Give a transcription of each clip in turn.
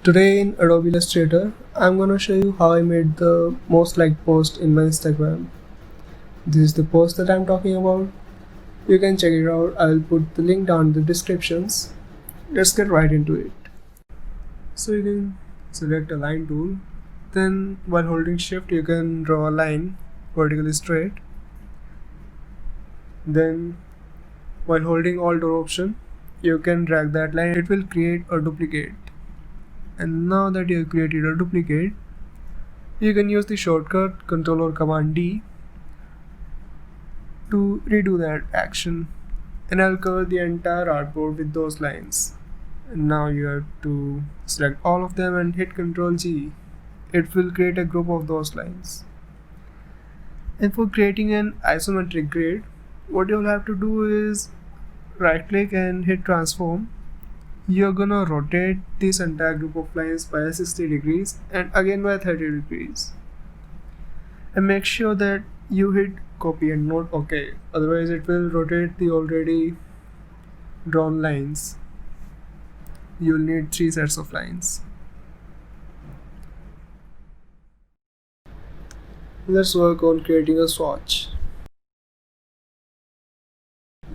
Today in Adobe Illustrator, I'm gonna show you how I made the most liked post in my Instagram. This is the post that I'm talking about. You can check it out. I'll put the link down in the descriptions. Let's get right into it. So you can select a line tool. Then while holding shift, you can draw a line vertically straight. Then while holding alt or option, you can drag that line. It will create a duplicate. And now that you have created a duplicate, you can use the shortcut Ctrl or Command D to redo that action, and I'll cover the entire artboard with those lines. And now you have to select all of them and hit Ctrl G. It will create a group of those lines. And for creating an isometric grid, what you'll have to do is right click and hit transform. You're gonna rotate this entire group of lines by 60 degrees and again by 30 degrees. And make sure that you hit copy and not OK, otherwise it will rotate the already drawn lines. You'll need 3 sets of lines. Let's work on creating a swatch.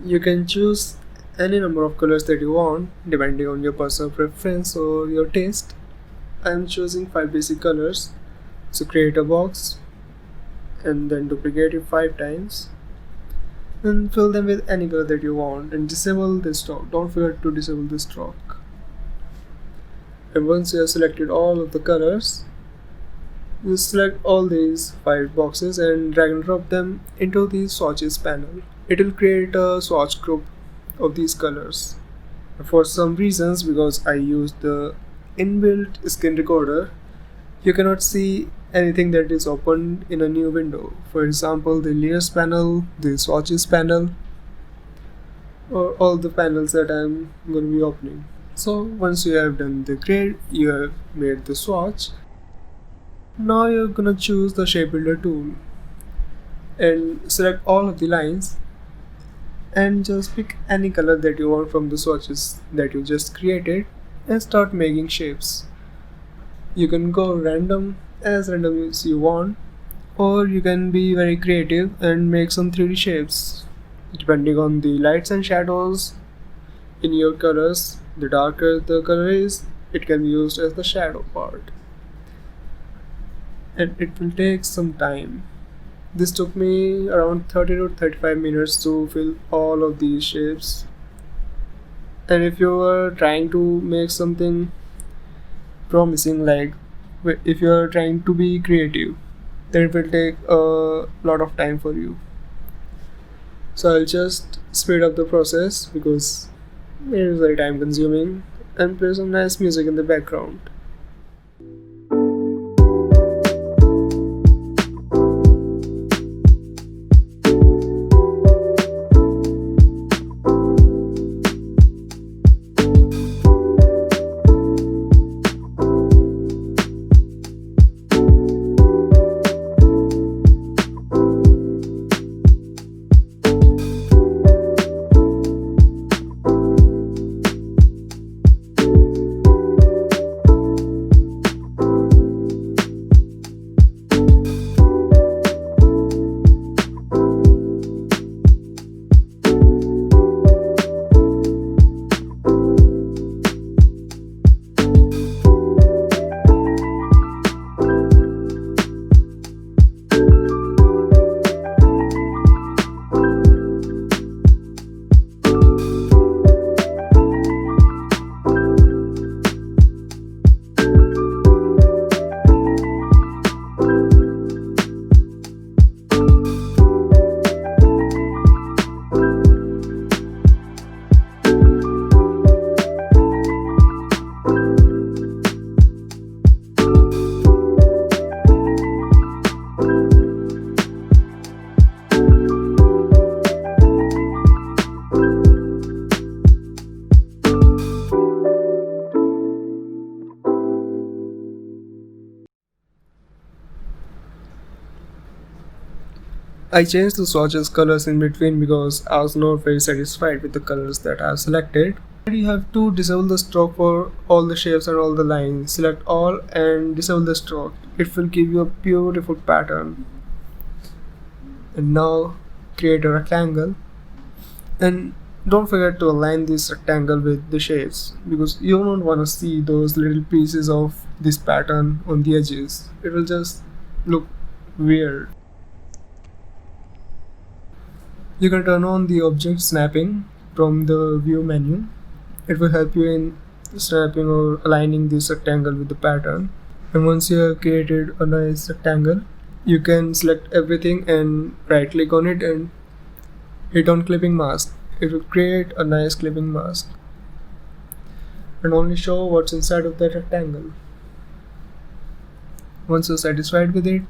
You can choose any number of colors that you want depending on your personal preference or your taste. I'm choosing 5 basic colors. So create a box and then duplicate it 5 times and fill them with any color that you want and disable this stroke. Don't forget to disable this stroke. And once you have selected all of the colors, you select all these 5 boxes and drag and drop them into the swatches panel. It will create a swatch group of these colors. For some reasons, because I used the inbuilt screen recorder, you cannot see anything that is opened in a new window. For example, the layers panel, the swatches panel, or all the panels that I'm going to be opening. So once you have done the grid, you have made the swatch. Now you're gonna choose the shape builder tool and select all of the lines and just pick any color that you want from the swatches that you just created and start making shapes. You can go random as you want, or you can be very creative and make some 3D shapes depending on the lights and shadows in your colors. The darker the color is, it can be used as the shadow part, and it will take some time. This took me around 30 to 35 minutes to fill all of these shapes. And if you are trying to make something promising, like if you are trying to be creative, then it will take a lot of time for you. So I'll just speed up the process because it is very time consuming, and play some nice music in the background. I changed the swatches colors in between because I was not very satisfied with the colors that I have selected. You have to disable the stroke for all the shapes and all the lines. Select all and disable the stroke. It will give you a beautiful pattern. And now create a rectangle, and don't forget to align this rectangle with the shapes, because you don't want to see those little pieces of this pattern on the edges. It will just look weird. You can turn on the object snapping from the view menu. It will help you in snapping or aligning this rectangle with the pattern. And once you have created a nice rectangle, you can select everything and right click on it and hit on clipping mask. It will create a nice clipping mask and only show what's inside of that rectangle. Once you're satisfied with it,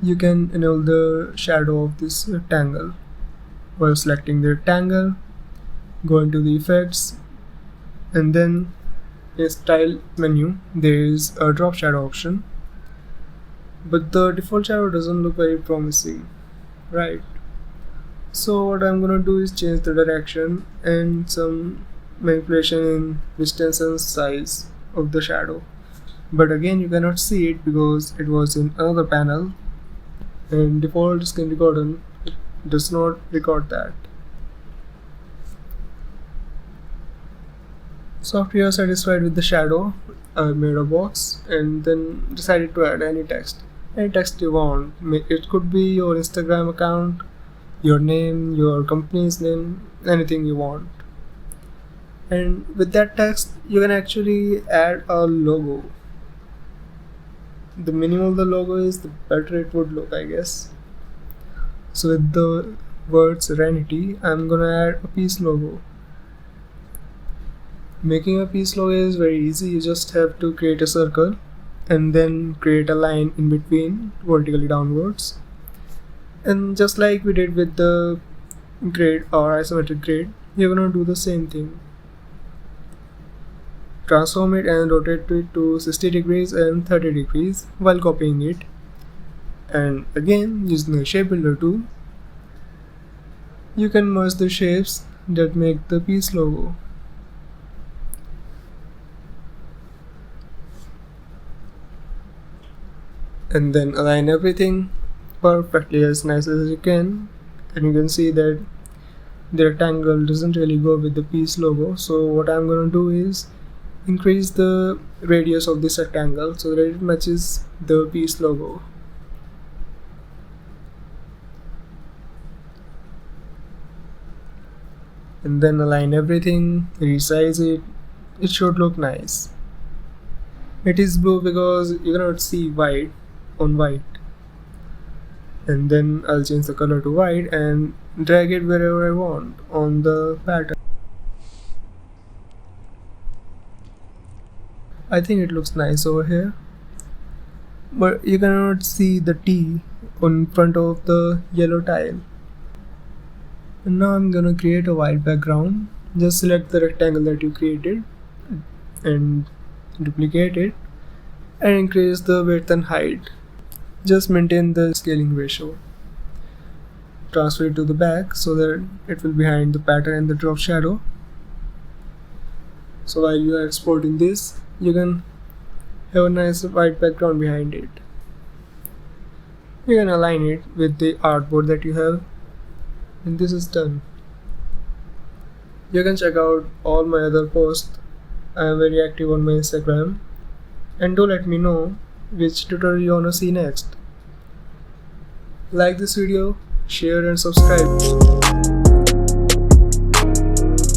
you can enable the shadow of this rectangle. While selecting the rectangle, go into the effects, and then in style menu there is a drop shadow option, but the default shadow doesn't look very promising, right? So what I'm gonna do is change the direction and some manipulation in distance and size of the shadow, but again you cannot see it because it was in another panel, and default screen recorder does not record that. So after you are satisfied with the shadow, I made a box and then decided to add any text you want. It could be your Instagram account, your name, your company's name, anything you want. And with that text you can actually add a logo. The minimal the logo is, the better it would look, I guess. So with the word serenity, I'm gonna add a peace logo. Making a peace logo is very easy. You just have to create a circle and then create a line in between vertically downwards, and just like we did with the grid or isometric grid, you're gonna do the same thing. Transform it and rotate it to 60 degrees and 30 degrees while copying it, and again using the shape builder tool you can merge the shapes that make the peace logo. And then align everything perfectly as nice as you can, and you can see that the rectangle doesn't really go with the peace logo. So what I'm going to do is increase the radius of this rectangle so that it matches the peace logo. And then align everything, resize it. It should look nice. It is blue because you cannot see white on white. And then I'll change the color to white and drag it wherever I want on the pattern. I think it looks nice over here, but you cannot see the T on front of the yellow tile. And now I'm gonna create a white background. Just select the rectangle that you created and duplicate it and increase the width and height. Just maintain the scaling ratio. Transfer it to the back so that it will be behind the pattern and the drop shadow. So while you are exporting this, you can have a nice white background behind it. You can align it with the artboard that you have, and this is done. You can check out all my other posts. I am very active on my Instagram, and do let me know which tutorial you wanna see next. Like this video, share and subscribe.